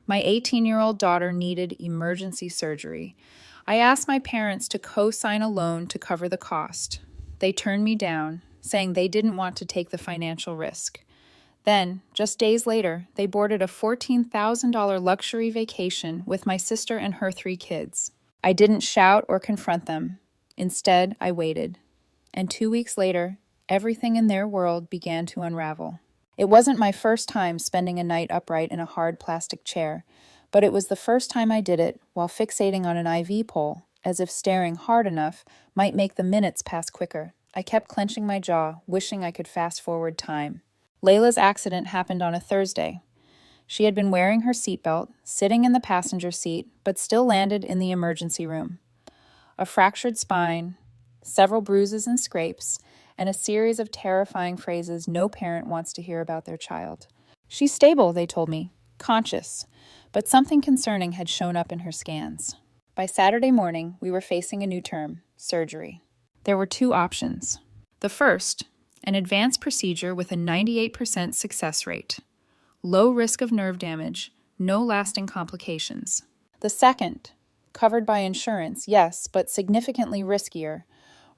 My 18-year-old daughter needed emergency surgery. I asked my parents to co-sign a loan to cover the cost. They turned me down, saying they didn't want to take the financial risk. Then, just days later, they boarded a $14,000 luxury vacation with my sister and her 3 kids. I didn't shout or confront them. Instead, I waited. And 2 weeks later, everything in their world began to unravel. It wasn't my first time spending a night upright in a hard plastic chair, but it was the first time I did it while fixating on an IV pole, as if staring hard enough might make the minutes pass quicker. I kept clenching my jaw, wishing I could fast forward time. Layla's accident happened on a Thursday. She had been wearing her seatbelt, sitting in the passenger seat, but still landed in the emergency room. A fractured spine, several bruises and scrapes, and a series of terrifying phrases no parent wants to hear about their child. She's stable, they told me, conscious, but something concerning had shown up in her scans. By Saturday morning, we were facing a new term, surgery. There were 2 options. The first, an advanced procedure with a 98% success rate. Low risk of nerve damage, no lasting complications. The second, covered by insurance, yes, but significantly riskier.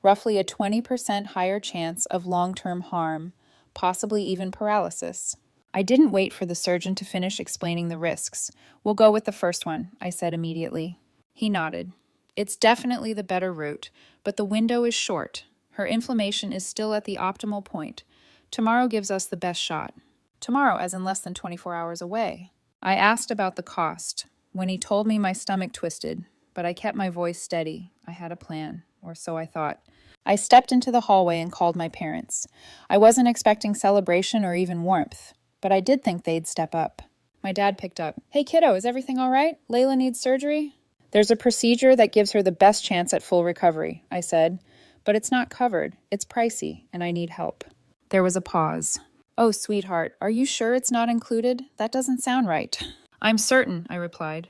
Roughly a 20% higher chance of long-term harm, possibly even paralysis. I didn't wait for the surgeon to finish explaining the risks. We'll go with the first one, I said immediately. He nodded. It's definitely the better route, but the window is short. Her inflammation is still at the optimal point. Tomorrow gives us the best shot. Tomorrow, as in less than 24 hours away. I asked about the cost. When he told me, my stomach twisted, but I kept my voice steady. I had a plan, or so I thought. I stepped into the hallway and called my parents. I wasn't expecting celebration or even warmth, but I did think they'd step up. My dad picked up. Hey kiddo, is everything all right? Layla needs surgery? There's a procedure that gives her the best chance at full recovery, I said. But it's not covered. It's pricey, and I need help. There was a pause. Oh, sweetheart, are you sure it's not included? That doesn't sound right. I'm certain, I replied.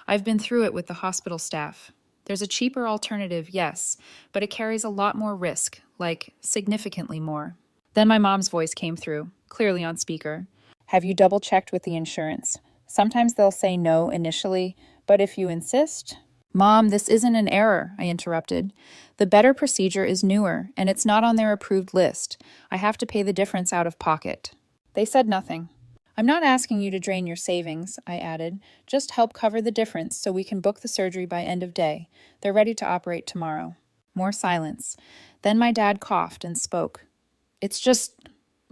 I've been through it with the hospital staff. There's a cheaper alternative, yes, but it carries a lot more risk, like significantly more. Then my mom's voice came through, clearly on speaker. Have you double-checked with the insurance? Sometimes they'll say no initially, but if you insist... Mom, this isn't an error, I interrupted. The better procedure is newer, and it's not on their approved list. I have to pay the difference out of pocket. They said nothing. I'm not asking you to drain your savings, I added. Just help cover the difference so we can book the surgery by end of day. They're ready to operate tomorrow. More silence. Then my dad coughed and spoke. It's just...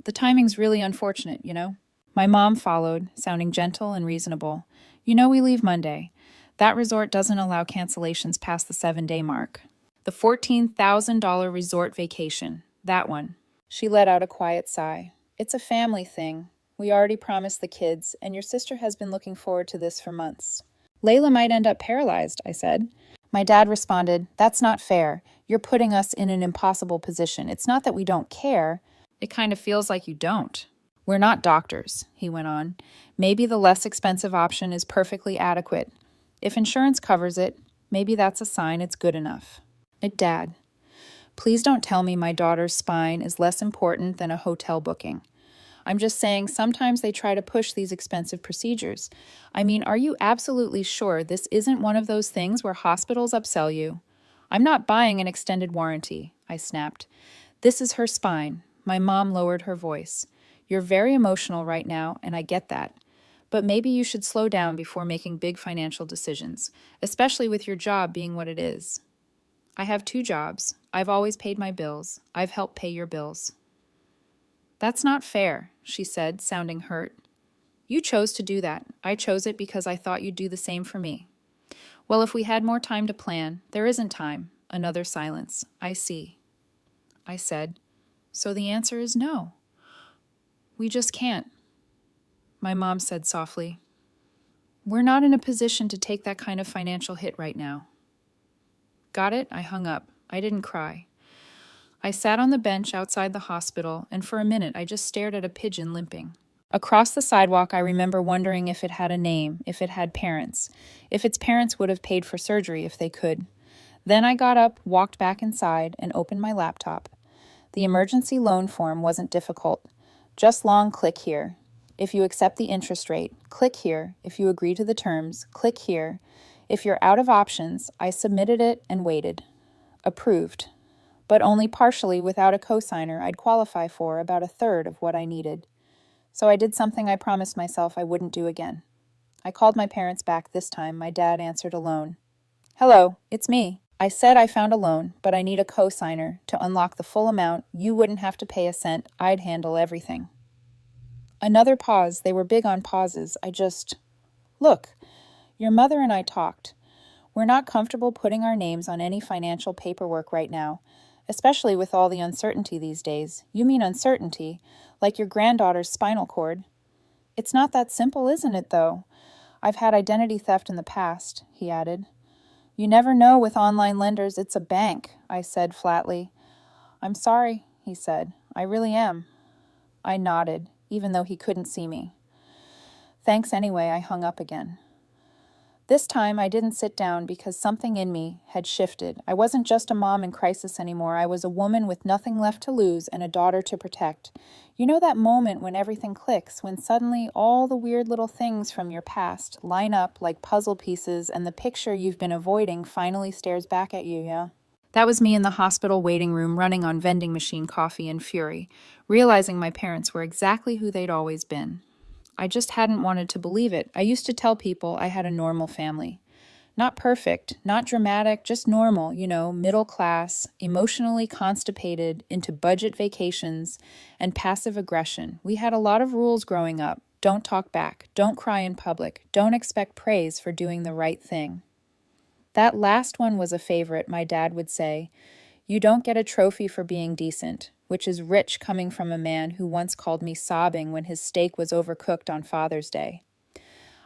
the timing's really unfortunate, you know? My mom followed, sounding gentle and reasonable. You know we leave Monday. That resort doesn't allow cancellations past the 7-day mark. The $14,000 resort vacation. That one. She let out a quiet sigh. It's a family thing. We already promised the kids, and your sister has been looking forward to this for months. Layla might end up paralyzed, I said. My dad responded, That's not fair. You're putting us in an impossible position. It's not that we don't care. It kind of feels like you don't. We're not doctors, he went on. Maybe the less expensive option is perfectly adequate. If insurance covers it, maybe that's a sign it's good enough. Dad, please don't tell me my daughter's spine is less important than a hotel booking. I'm just saying sometimes they try to push these expensive procedures. I mean, are you absolutely sure this isn't one of those things where hospitals upsell you? I'm not buying an extended warranty, I snapped. This is her spine. My mom lowered her voice. You're very emotional right now, and I get that. But maybe you should slow down before making big financial decisions, especially with your job being what it is. I have 2 jobs. I've always paid my bills. I've helped pay your bills. That's not fair, she said, sounding hurt. You chose to do that. I chose it because I thought you'd do the same for me. Well, if we had more time to plan, there isn't time. Another silence. I see. I said, so the answer is no. We just can't. My mom said softly, We're not in a position to take that kind of financial hit right now. Got it? I hung up. I didn't cry. I sat on the bench outside the hospital, and for a minute I just stared at a pigeon limping. Across the sidewalk, I remember wondering if it had a name, if it had parents, if its parents would have paid for surgery if they could. Then I got up, walked back inside, and opened my laptop. The emergency loan form wasn't difficult. Just long click here. If you accept the interest rate, click here. If you agree to the terms, click here. If you're out of options, I submitted it and waited. Approved. But only partially without a cosigner I'd qualify for about a third of what I needed. So I did something I promised myself I wouldn't do again. I called my parents back this time. My dad answered alone. Hello, it's me. I said I found a loan, but I need a cosigner to unlock the full amount. You wouldn't have to pay a cent. I'd handle everything. Another pause. They were big on pauses. Look, your mother and I talked. We're not comfortable putting our names on any financial paperwork right now, especially with all the uncertainty these days. You mean uncertainty, like your granddaughter's spinal cord. It's not that simple, isn't it, though? I've had identity theft in the past, he added. You never know with online lenders. It's a bank, I said flatly. I'm sorry, he said. I really am. I nodded, even though he couldn't see me. Thanks anyway, I hung up again. This time I didn't sit down because something in me had shifted. I wasn't just a mom in crisis anymore. I was a woman with nothing left to lose and a daughter to protect. You know that moment when everything clicks, when suddenly all the weird little things from your past line up like puzzle pieces and the picture you've been avoiding finally stares back at you, yeah? That was me in the hospital waiting room running on vending machine coffee in fury, realizing my parents were exactly who they'd always been. I just hadn't wanted to believe it. I used to tell people I had a normal family. Not perfect, not dramatic, just normal, middle class, emotionally constipated, into budget vacations, and passive aggression. We had a lot of rules growing up. Don't talk back. Don't cry in public. Don't expect praise for doing the right thing. That last one was a favorite, my dad would say. You don't get a trophy for being decent, which is rich coming from a man who once called me sobbing when his steak was overcooked on Father's Day.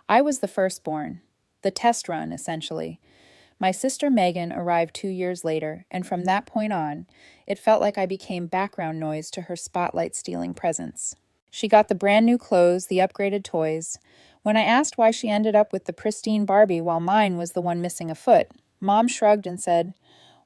I was the firstborn, the test run, essentially. My sister Megan arrived 2 years later, and from that point on, it felt like I became background noise to her spotlight-stealing presence. She got the brand new clothes, the upgraded toys. When I asked why she ended up with the pristine Barbie while mine was the one missing a foot, Mom shrugged and said,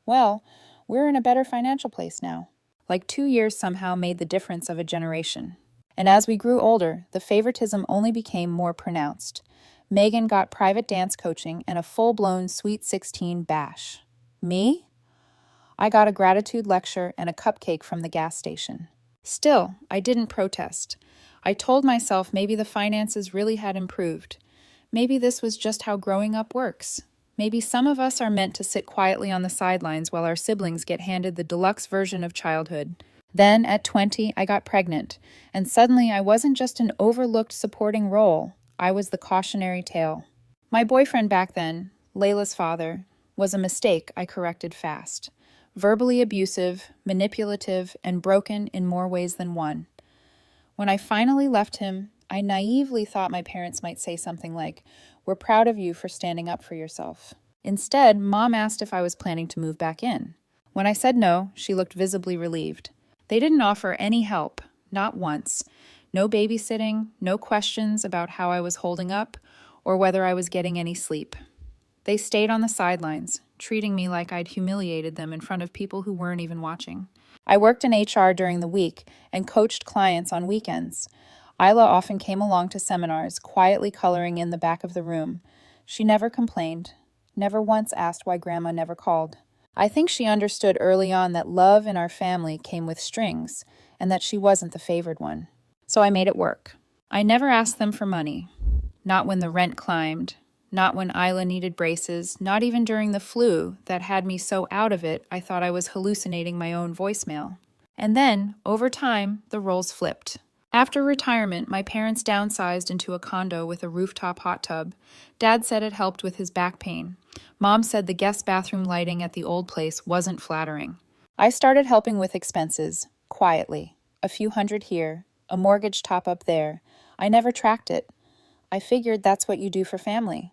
well, we're in a better financial place now. Like 2 years somehow made the difference of a generation. And as we grew older, the favoritism only became more pronounced. Megan got private dance coaching and a full-blown Sweet 16 bash. Me? I got a gratitude lecture and a cupcake from the gas station. Still, I didn't protest. I told myself maybe the finances really had improved. Maybe this was just how growing up works. Maybe some of us are meant to sit quietly on the sidelines while our siblings get handed the deluxe version of childhood. Then, at 20, I got pregnant, and suddenly I wasn't just an overlooked supporting role. I was the cautionary tale. My boyfriend back then, Layla's father, was a mistake I corrected fast. Verbally abusive, manipulative, and broken in more ways than one. When I finally left him, I naively thought my parents might say something like, "We're proud of you for standing up for yourself." Instead, Mom asked if I was planning to move back in. When I said no, she looked visibly relieved. They didn't offer any help, not once. No babysitting, no questions about how I was holding up or whether I was getting any sleep. They stayed on the sidelines, treating me like I'd humiliated them in front of people who weren't even watching. I worked in HR during the week and coached clients on weekends. Isla often came along to seminars, quietly coloring in the back of the room. She never complained, never once asked why Grandma never called. I think she understood early on that love in our family came with strings, and that she wasn't the favored one. So I made it work. I never asked them for money. Not when the rent climbed, not when Isla needed braces, not even during the flu that had me so out of it I thought I was hallucinating my own voicemail. And then, over time, the roles flipped. After retirement, my parents downsized into a condo with a rooftop hot tub. Dad said it helped with his back pain. Mom said the guest bathroom lighting at the old place wasn't flattering. I started helping with expenses, quietly. A few hundred here, a mortgage top-up there. I never tracked it. I figured that's what you do for family.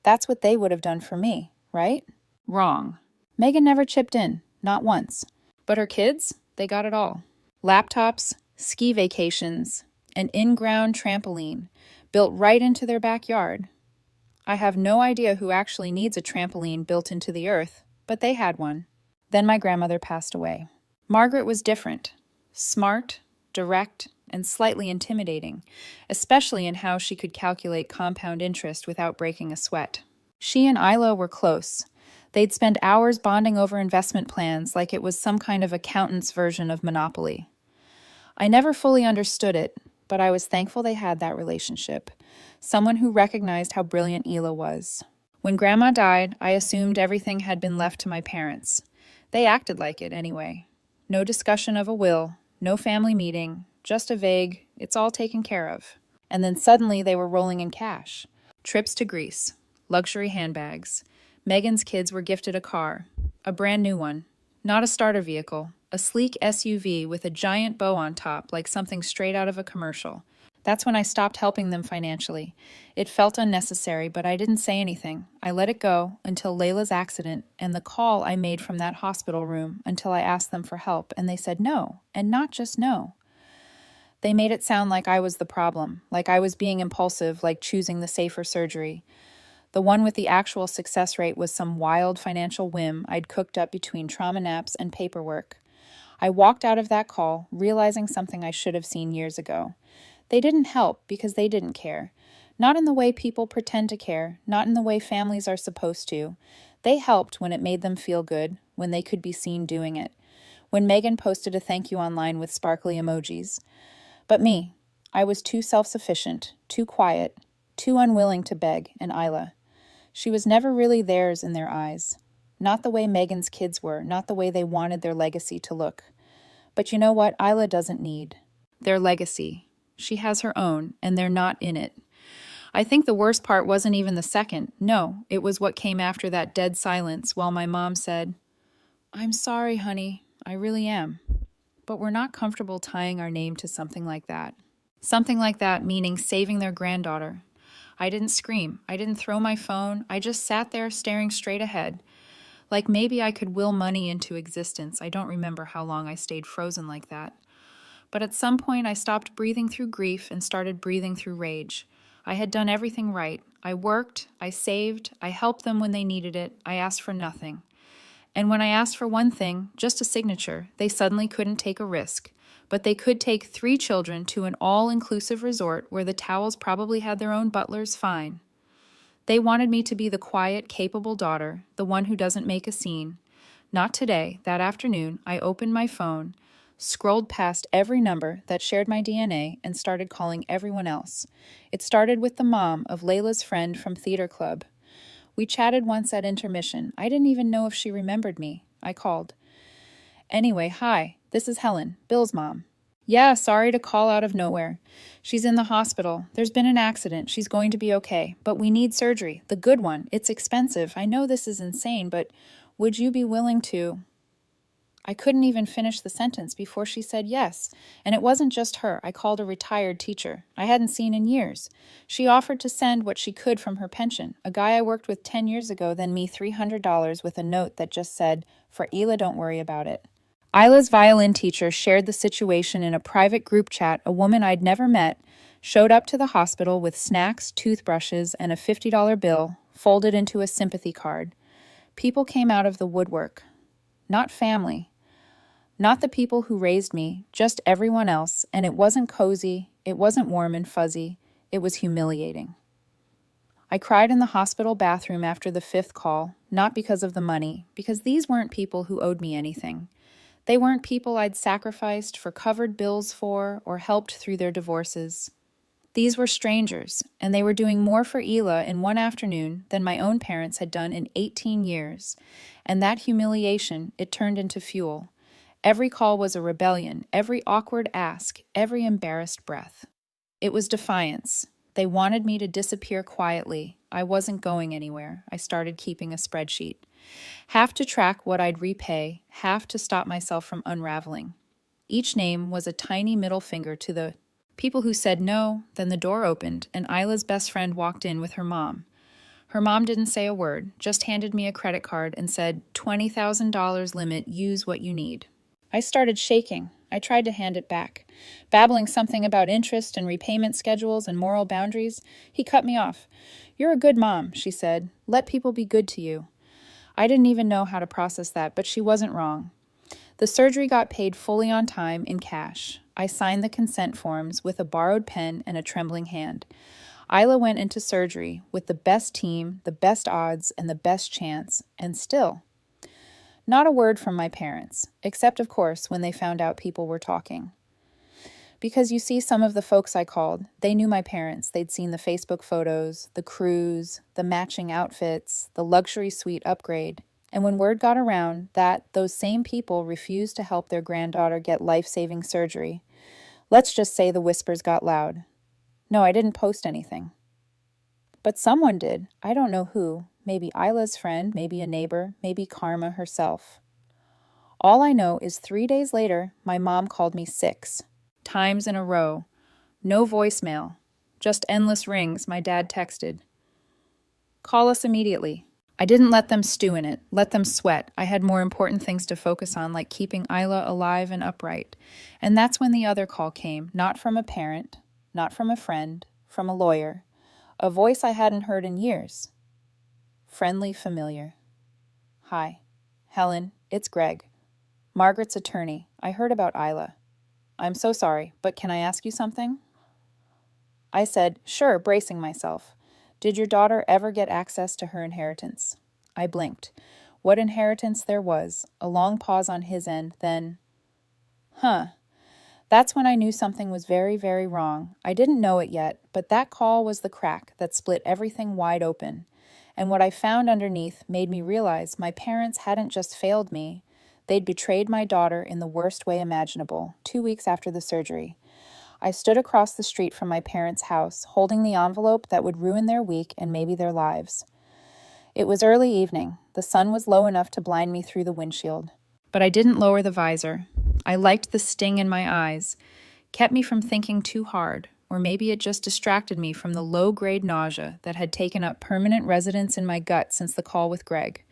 That's what they would have done for me, right? Wrong. Megan never chipped in, not once. But her kids, they got it all. Laptops, ski vacations, an in-ground trampoline, built right into their backyard. I have no idea who actually needs a trampoline built into the earth, but they had one. Then my grandmother passed away. Margaret was different. Smart, direct, and slightly intimidating, especially in how she could calculate compound interest without breaking a sweat. She and Isla were close. They'd spend hours bonding over investment plans like it was some kind of accountant's version of Monopoly. I never fully understood it, but I was thankful they had that relationship. Someone who recognized how brilliant Isla was. When Grandma died, I assumed everything had been left to my parents. They acted like it anyway. No discussion of a will, no family meeting, just a vague, it's all taken care of. And then suddenly they were rolling in cash. Trips to Greece, luxury handbags. Megan's kids were gifted a car, a brand new one. Not a starter vehicle, a sleek SUV with a giant bow on top like something straight out of a commercial. That's when I stopped helping them financially. It felt unnecessary, but I didn't say anything. I let it go until Layla's accident and the call I made from that hospital room until I asked them for help, and they said no, and not just no. They made it sound like I was the problem, like I was being impulsive, like choosing the safer surgery. The one with the actual success rate was some wild financial whim I'd cooked up between trauma naps and paperwork. I walked out of that call, realizing something I should have seen years ago. They didn't help because they didn't care. Not in the way people pretend to care, not in the way families are supposed to. They helped when it made them feel good, when they could be seen doing it. When Megan posted a thank you online with sparkly emojis. But me, I was too self-sufficient, too quiet, too unwilling to beg, and Isla. She was never really theirs in their eyes. Not the way Megan's kids were, not the way they wanted their legacy to look. But you know what Isla doesn't need? Their legacy. She has her own, and they're not in it. I think the worst part wasn't even the second. No, it was what came after that dead silence while my mom said, "I'm sorry, honey. I really am. But we're not comfortable tying our name to something like that." Something like that meaning saving their granddaughter. I didn't scream. I didn't throw my phone. I just sat there staring straight ahead. Like maybe I could will money into existence. I don't remember how long I stayed frozen like that. But at some point I stopped breathing through grief and started breathing through rage. I had done everything right. I worked, I saved, I helped them when they needed it. I asked for nothing. And when I asked for one thing, just a signature, they suddenly couldn't take a risk. But they could take 3 children to an all-inclusive resort where the towels probably had their own butlers, fine. They wanted me to be the quiet, capable daughter, the one who doesn't make a scene. Not today. That afternoon, I opened my phone, scrolled past every number that shared my DNA, and started calling everyone else. It started with the mom of Layla's friend from theater club. We chatted once at intermission. I didn't even know if she remembered me. I called. "Anyway, hi, this is Helen, Bill's mom." "Yeah, sorry to call out of nowhere. She's in the hospital. There's been an accident. She's going to be okay. But we need surgery, the good one. It's expensive. I know this is insane, but would you be willing to..." I couldn't even finish the sentence before she said yes. And it wasn't just her. I called a retired teacher I hadn't seen in years. She offered to send what she could from her pension. A guy I worked with 10 years ago then me $300 with a note that just said, "For Isla, don't worry about it." Isla's violin teacher shared the situation in a private group chat. A woman I'd never met showed up to the hospital with snacks, toothbrushes, and a $50 bill folded into a sympathy card. People came out of the woodwork. Not family. Not the people who raised me, just everyone else, and it wasn't cozy, it wasn't warm and fuzzy, it was humiliating. I cried in the hospital bathroom after the 5th call, not because of the money, because these weren't people who owed me anything. They weren't people I'd sacrificed for covered bills for or helped through their divorces. These were strangers, and they were doing more for Isla in one afternoon than my own parents had done in 18 years. And that humiliation, it turned into fuel. Every call was a rebellion, every awkward ask, every embarrassed breath. It was defiance. They wanted me to disappear quietly. I wasn't going anywhere. I started keeping a spreadsheet. Half to track what I'd repay, half to stop myself from unraveling. Each name was a tiny middle finger to the people who said no. Then the door opened, and Isla's best friend walked in with her mom. Her mom didn't say a word, just handed me a credit card and said, $20,000 limit, use what you need. I started shaking. I tried to hand it back, babbling something about interest and repayment schedules and moral boundaries. He cut me off. "You're a good mom," she said. "Let people be good to you." I didn't even know how to process that, but she wasn't wrong. The surgery got paid fully on time in cash. I signed the consent forms with a borrowed pen and a trembling hand. Isla went into surgery with the best team, the best odds, and the best chance, and still, not a word from my parents, except, of course, when they found out people were talking. Because you see, some of the folks I called, they knew my parents. They'd seen the Facebook photos, the cruise, the matching outfits, the luxury suite upgrade. And when word got around that those same people refused to help their granddaughter get life-saving surgery, let's just say the whispers got loud. No, I didn't post anything. But someone did. I don't know who. Maybe Isla's friend, maybe a neighbor, maybe Karma herself. All I know is 3 days later, my mom called me 6 times in a row. No voicemail. Just endless rings. My dad texted, "Call us immediately." I didn't let them stew in it, let them sweat. I had more important things to focus on, like keeping Isla alive and upright. And that's when the other call came, not from a parent, not from a friend, from a lawyer. A voice I hadn't heard in years. Friendly, familiar. "Hi. Helen, it's Greg. Margaret's attorney. I heard about Isla. I'm so sorry, but can I ask you something?" I said, "Sure," bracing myself. "Did your daughter ever get access to her inheritance?" I blinked. What inheritance there was. A long pause on his end, then, "Huh." That's when I knew something was very, very wrong. I didn't know it yet, but that call was the crack that split everything wide open. And what I found underneath made me realize my parents hadn't just failed me. They'd betrayed my daughter in the worst way imaginable, 2 weeks after the surgery. I stood across the street from my parents' house, holding the envelope that would ruin their week and maybe their lives. It was early evening. The sun was low enough to blind me through the windshield. But I didn't lower the visor. I liked the sting in my eyes, kept me from thinking too hard, or maybe it just distracted me from the low-grade nausea that had taken up permanent residence in my gut since the call with Greg.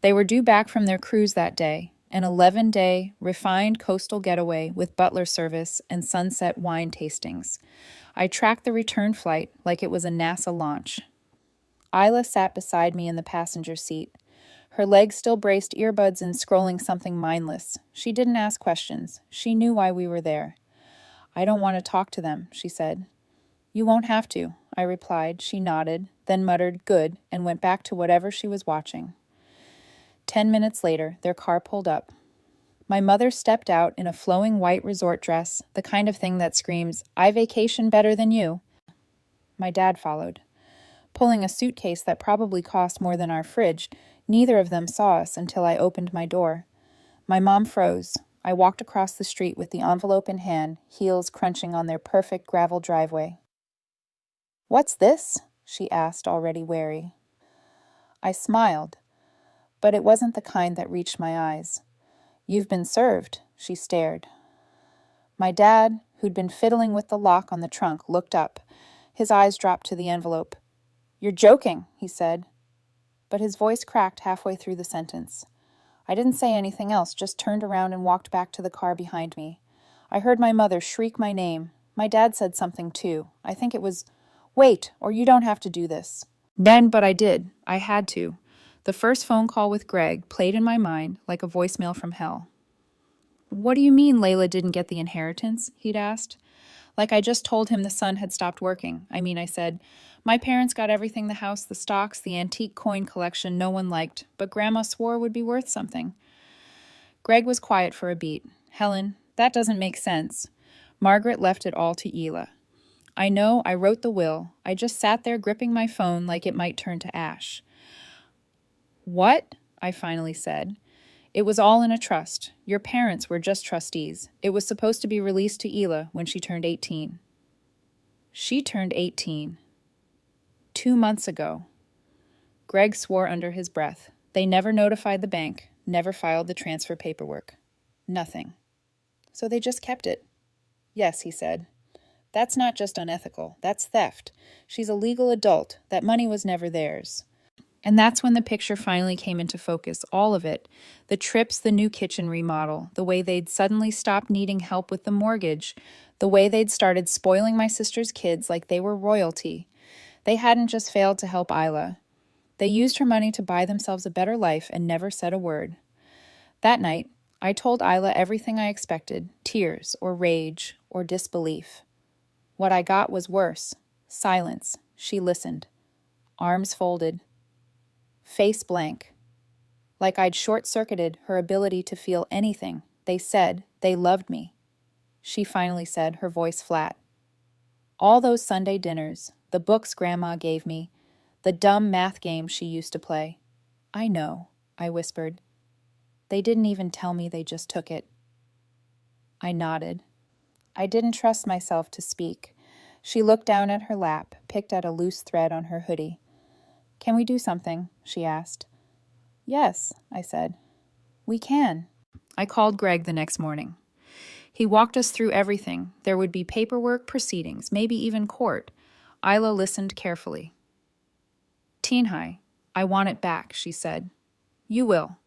They were due back from their cruise that day, an 11-day, refined coastal getaway with butler service and sunset wine tastings. I tracked the return flight like it was a NASA launch. Isla sat beside me in the passenger seat. Her legs still braced earbuds and scrolling something mindless. She didn't ask questions. She knew why we were there. "I don't want to talk to them," she said. "You won't have to," I replied. She nodded, then muttered, "Good," and went back to whatever she was watching. 10 minutes later, their car pulled up. My mother stepped out in a flowing white resort dress, the kind of thing that screams, "I vacation better than you." My dad followed. Pulling a suitcase that probably cost more than our fridge, neither of them saw us until I opened my door. My mom froze. I walked across the street with the envelope in hand, heels crunching on their perfect gravel driveway. "What's this?" she asked, already wary. I smiled, but it wasn't the kind that reached my eyes. "You've been served," she stared. My dad, who'd been fiddling with the lock on the trunk, looked up. His eyes dropped to the envelope. "You're joking," he said. But his voice cracked halfway through the sentence. I didn't say anything else, just turned around and walked back to the car behind me. I heard my mother shriek my name. My dad said something too. I think it was, "Wait, or you don't have to do this." But I did. I had to. The first phone call with Greg played in my mind like a voicemail from hell. "What do you mean Layla didn't get the inheritance?" he'd asked. Like I just told him the son had stopped working. I said, "My parents got everything, the house, the stocks, the antique coin collection no one liked, but Grandma swore would be worth something." Greg was quiet for a beat. "Helen, that doesn't make sense. Margaret left it all to Ela. I know, I wrote the will. I just sat there gripping my phone like it might turn to ash." "What?" I finally said. "It was all in a trust. Your parents were just trustees. It was supposed to be released to Ela when she turned 18. She turned 18. 2 months ago. Greg swore under his breath. They never notified the bank, never filed the transfer paperwork. Nothing. So they just kept it. "Yes," he said. "That's not just unethical. That's theft. She's a legal adult. That money was never theirs." And that's when the picture finally came into focus, all of it. The trips, the new kitchen remodel, the way they'd suddenly stopped needing help with the mortgage, the way they'd started spoiling my sister's kids like they were royalty. They hadn't just failed to help Isla. They used her money to buy themselves a better life and never said a word. That night, I told Isla everything I expected, tears or rage or disbelief. What I got was worse. Silence. She listened. Arms folded. Face blank. Like I'd short-circuited her ability to feel anything. They said they loved me. She finally said, her voice flat. All those Sunday dinners, the books Grandma gave me, the dumb math games she used to play. I know, I whispered. They didn't even tell me, they just took it. I nodded. I didn't trust myself to speak. She looked down at her lap, picked at a loose thread on her hoodie. Can we do something? She asked. Yes, I said. We can. I called Greg the next morning. He walked us through everything. There would be paperwork, proceedings, maybe even court. Isla listened carefully. Teen High, I want it back, she said. You will.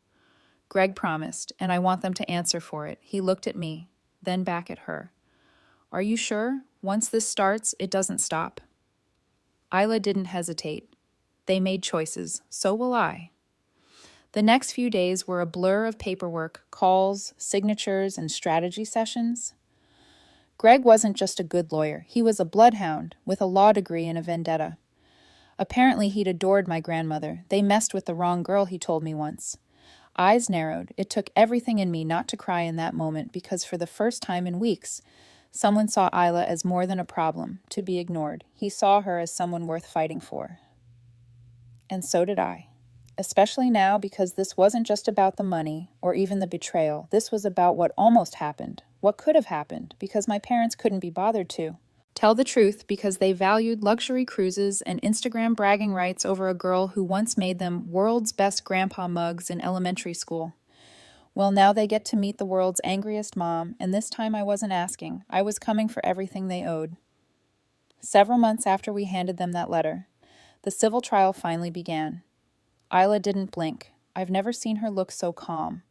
Greg promised, and I want them to answer for it. He looked at me, then back at her. Are you sure? Once this starts, it doesn't stop. Isla didn't hesitate. They made choices. So will I. The next few days were a blur of paperwork, calls, signatures, and strategy sessions. Greg wasn't just a good lawyer. He was a bloodhound with a law degree and a vendetta. Apparently, he'd adored my grandmother. They messed with the wrong girl, he told me once. Eyes narrowed. It took everything in me not to cry in that moment because for the first time in weeks, someone saw Isla as more than a problem, to be ignored. He saw her as someone worth fighting for. And so did I. Especially now because this wasn't just about the money or even the betrayal. This was about what almost happened, what could have happened, because my parents couldn't be bothered to. Tell the truth because they valued luxury cruises and Instagram bragging rights over a girl who once made them world's best grandpa mugs in elementary school. Well, now they get to meet the world's angriest mom, and this time I wasn't asking. I was coming for everything they owed. Several months after we handed them that letter, the civil trial finally began. Isla didn't blink. I've never seen her look so calm.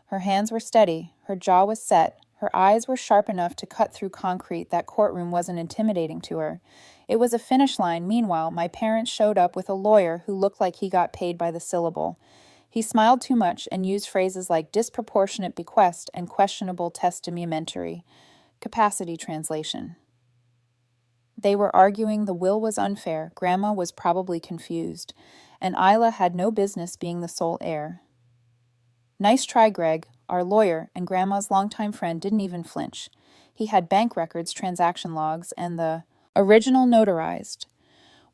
Her hands were steady, her jaw was set, her eyes were sharp enough to cut through concrete. That courtroom wasn't intimidating to her. It was a finish line. Meanwhile, my parents showed up with a lawyer who looked like he got paid by the syllable. He smiled too much and used phrases like disproportionate bequest and questionable testamentary capacity translation. They were arguing the will was unfair, Grandma was probably confused, and Isla had no business being the sole heir. Nice try, Greg. Our lawyer and Grandma's longtime friend didn't even flinch. He had bank records, transaction logs, and the original notarized.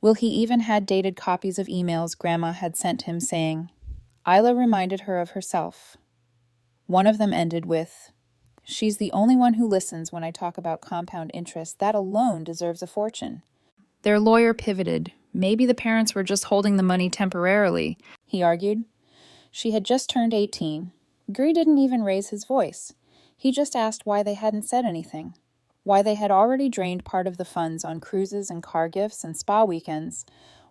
Will, he even had dated copies of emails Grandma had sent him saying, Isla reminded her of herself. One of them ended with, she's the only one who listens when I talk about compound interest. That alone deserves a fortune. Their lawyer pivoted. Maybe the parents were just holding the money temporarily, he argued. She had just turned 18. Gree didn't even raise his voice. He just asked why they hadn't said anything, why they had already drained part of the funds on cruises and car gifts and spa weekends,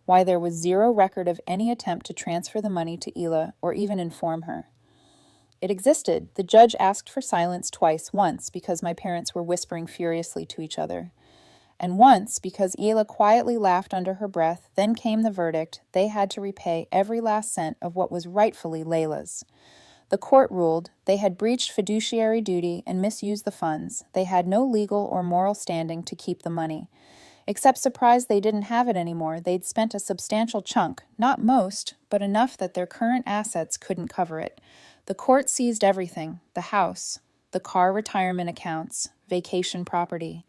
why there was zero record of any attempt to transfer the money to Isla or even inform her. It existed. The judge asked for silence twice, once because my parents were whispering furiously to each other, and once because Isla quietly laughed under her breath. Then came the verdict. They had to repay every last cent of what was rightfully Layla's. The court ruled they had breached fiduciary duty and misused the funds. They had no legal or moral standing to keep the money. Except surprised they didn't have it anymore. They'd spent a substantial chunk, not most, but enough that their current assets couldn't cover it. The court seized everything, the house, the car retirement accounts, vacation property,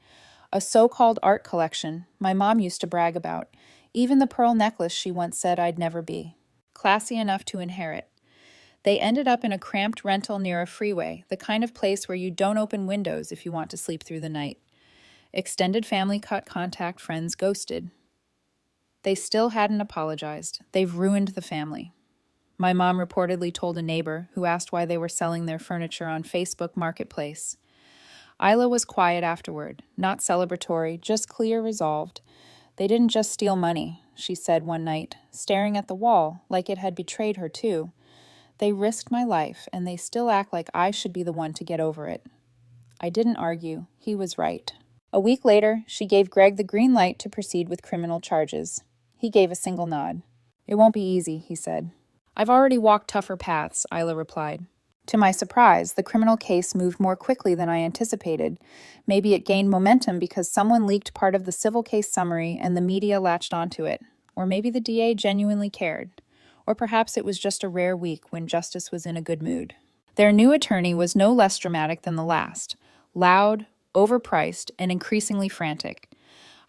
a so-called art collection my mom used to brag about, even the pearl necklace she once said I'd never be classy enough to inherit. They ended up in a cramped rental near a freeway, the kind of place where you don't open windows if you want to sleep through the night. Extended family cut contact, friends ghosted. They still hadn't apologized. They've ruined the family. My mom reportedly told a neighbor who asked why they were selling their furniture on Facebook Marketplace. Isla was quiet afterward, not celebratory, just clear, resolved. They didn't just steal money, she said one night, staring at the wall like it had betrayed her too. They risked my life, and they still act like I should be the one to get over it. I didn't argue. He was right. A week later, she gave Greg the green light to proceed with criminal charges. He gave a single nod. It won't be easy, he said. I've already walked tougher paths, Isla replied. To my surprise, the criminal case moved more quickly than I anticipated. Maybe it gained momentum because someone leaked part of the civil case summary and the media latched onto it. Or maybe the DA genuinely cared. Or perhaps it was just a rare week when justice was in a good mood. Their new attorney was no less dramatic than the last. Loud, overpriced, and increasingly frantic.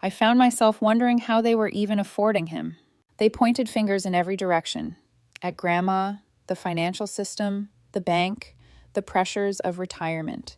I found myself wondering how they were even affording him. They pointed fingers in every direction. At Grandma, the financial system, the bank, the pressures of retirement.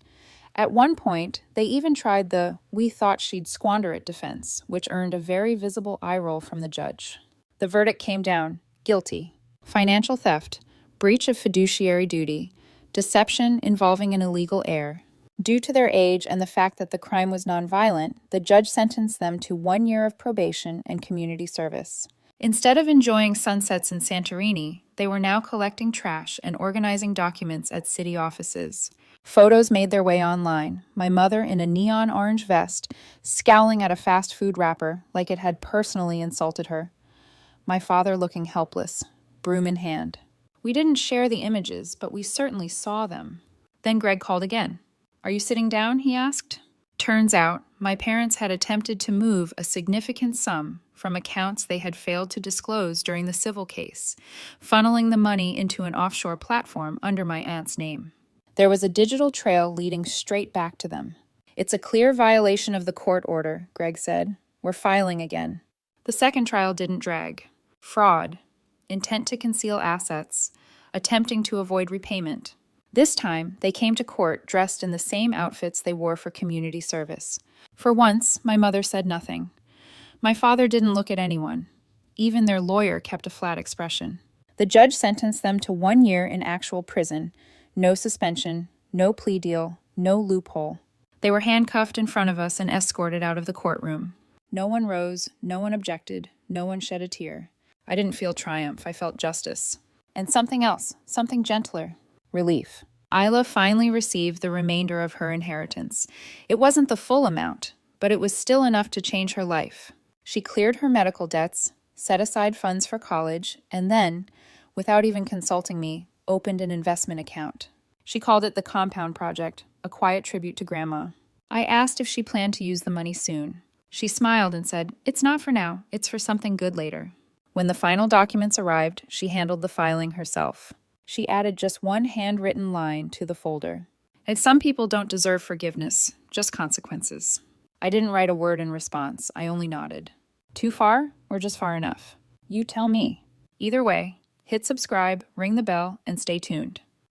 At one point, they even tried the "we thought she'd squander it" defense, which earned a very visible eye roll from the judge. The verdict came down: guilty. Financial theft, breach of fiduciary duty, deception involving an illegal heir. Due to their age and the fact that the crime was nonviolent, the judge sentenced them to 1 year of probation and community service. Instead of enjoying sunsets in Santorini, they were now collecting trash and organizing documents at city offices. Photos made their way online, my mother in a neon orange vest, scowling at a fast food wrapper like it had personally insulted her. My father looking helpless, broom in hand. We didn't share the images, but we certainly saw them. Then Greg called again. "Are you sitting down?" he asked. Turns out, my parents had attempted to move a significant sum from accounts they had failed to disclose during the civil case, funneling the money into an offshore platform under my aunt's name. There was a digital trail leading straight back to them. "It's a clear violation of the court order," Greg said. "We're filing again." The second trial didn't drag. Fraud, intent to conceal assets, attempting to avoid repayment. This time, they came to court dressed in the same outfits they wore for community service. For once, my mother said nothing. My father didn't look at anyone. Even their lawyer kept a flat expression. The judge sentenced them to 1 year in actual prison. No suspension, no plea deal, no loophole. They were handcuffed in front of us and escorted out of the courtroom. No one rose, no one objected, no one shed a tear. I didn't feel triumph, I felt justice. And something else, something gentler. Relief. Isla finally received the remainder of her inheritance. It wasn't the full amount, but it was still enough to change her life. She cleared her medical debts, set aside funds for college, and then, without even consulting me, opened an investment account. She called it the Compound Project, a quiet tribute to Grandma. I asked if she planned to use the money soon. She smiled and said, "It's not for now, it's for something good later." When the final documents arrived, she handled the filing herself. She added just one handwritten line to the folder. "And some people don't deserve forgiveness, just consequences." I didn't write a word in response, I only nodded. Too far or just far enough? You tell me. Either way, hit subscribe, ring the bell, and stay tuned.